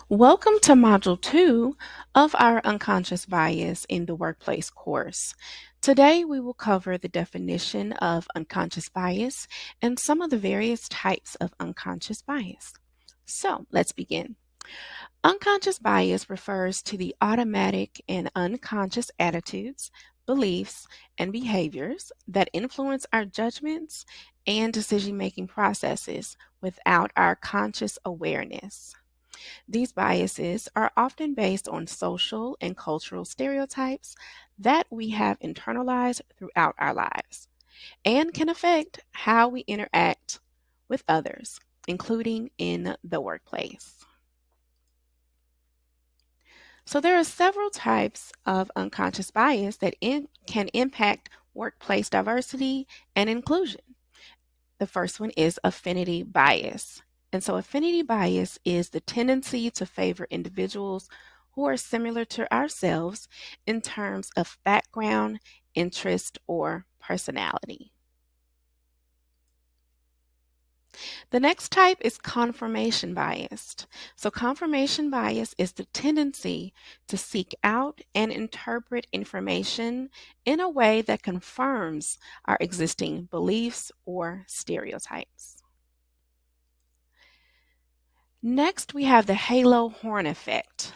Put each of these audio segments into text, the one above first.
Welcome to Module 2 of our Unconscious Bias in the Workplace course. Today we will cover the definition of unconscious bias and some of the various types of unconscious bias. So let's begin. Unconscious bias refers to the automatic and unconscious attitudes, beliefs, and behaviors that influence our judgments and decision-making processes without our conscious awareness. These biases are often based on social and cultural stereotypes that we have internalized throughout our lives and can affect how we interact with others, including in the workplace. So, there are several types of unconscious bias that can impact workplace diversity and inclusion. The first one is affinity bias. And so, affinity bias is the tendency to favor individuals who are similar to ourselves in terms of background, interest, or personality. The next type is confirmation bias. So, confirmation bias is the tendency to seek out and interpret information in a way that confirms our existing beliefs or stereotypes. Next, we have the halo horn effect.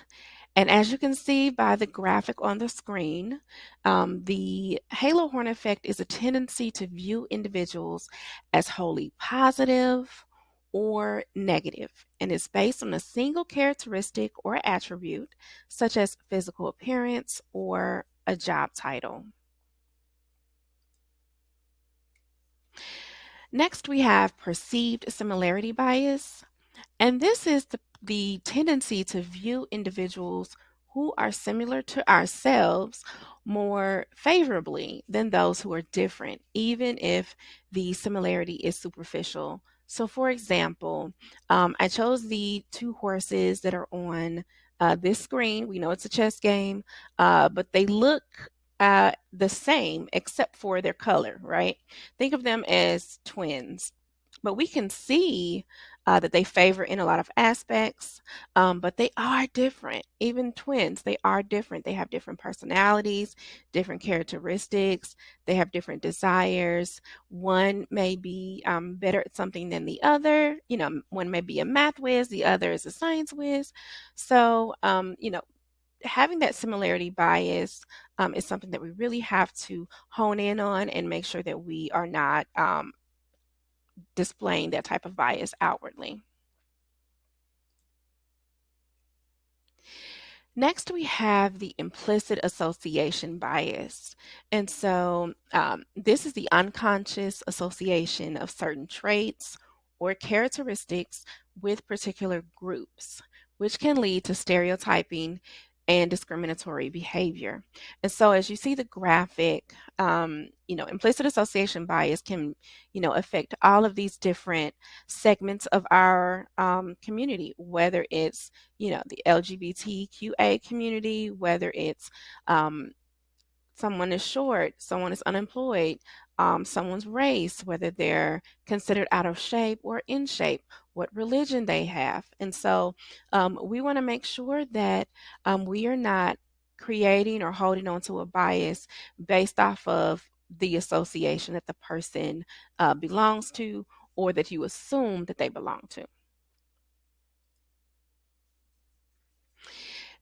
And as you can see by the graphic on the screen, the halo horn effect is a tendency to view individuals as wholly positive or negative, and is based on a single characteristic or attribute, such as physical appearance or a job title. Next, we have perceived similarity bias. And this is the tendency to view individuals who are similar to ourselves more favorably than those who are different, even if the similarity is superficial. So, for example, I chose the two horses that are on this screen. We know it's a chess game, but they look the same except for their color, right? Think of them as twins. But we can see that they favor in a lot of aspects, but they are different. Even twins, they are different. They have different personalities, different characteristics, they have different desires. One may be better at something than the other. One may be a math whiz, the other is a science whiz. So, having that similarity bias is something that we really have to hone in on and make sure that we are not displaying that type of bias outwardly. Next, we have the implicit association bias. And so this is the unconscious association of certain traits or characteristics with particular groups, which can lead to stereotyping and discriminatory behavior. And so as you see the graphic, implicit association bias can, affect all of these different segments of our community, whether it's the LGBTQA community, whether it's um, someone is short, someone is unemployed, someone's race, whether they're considered out of shape or in shape, what religion they have. And so we want to make sure that we are not creating or holding on to a bias based off of the association that the person belongs to or that you assume that they belong to.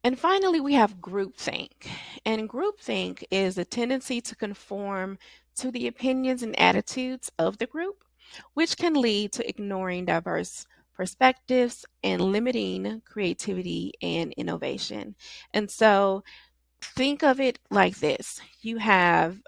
And finally, we have groupthink. And groupthink is a tendency to conform to the opinions and attitudes of the group, which can lead to ignoring diverse perspectives and limiting creativity and innovation. And so think of it like this. You have,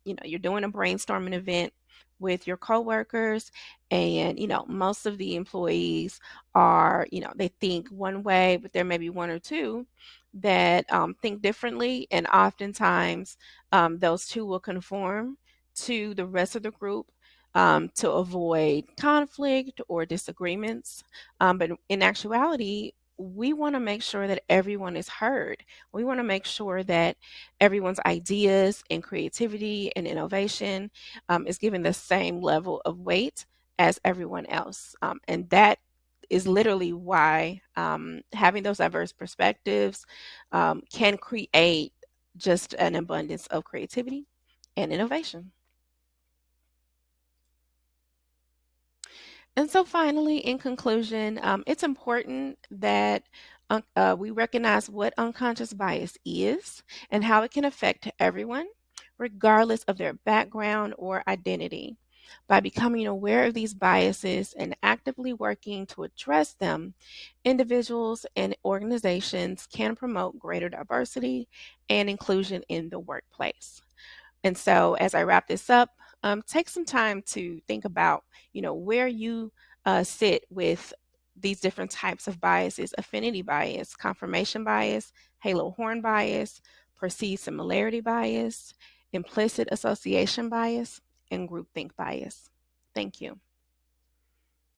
you're doing a brainstorming event with your coworkers, and most of the employees are, they think one way, but there may be one or two that think differently, and oftentimes those two will conform to the rest of the group to avoid conflict or disagreements. But in actuality, we want to make sure that everyone is heard. We want to make sure that everyone's ideas and creativity and innovation is given the same level of weight as everyone else. And that is literally why having those diverse perspectives can create just an abundance of creativity and innovation. And so, finally, in conclusion, it's important that we recognize what unconscious bias is and how it can affect everyone, regardless of their background or identity. By becoming aware of these biases and actively working to address them, individuals and organizations can promote greater diversity and inclusion in the workplace. And so, as I wrap this up, take some time to think about, where you sit with these different types of biases: affinity bias, confirmation bias, halo horn bias, perceived similarity bias, implicit association bias, and groupthink bias. Thank you.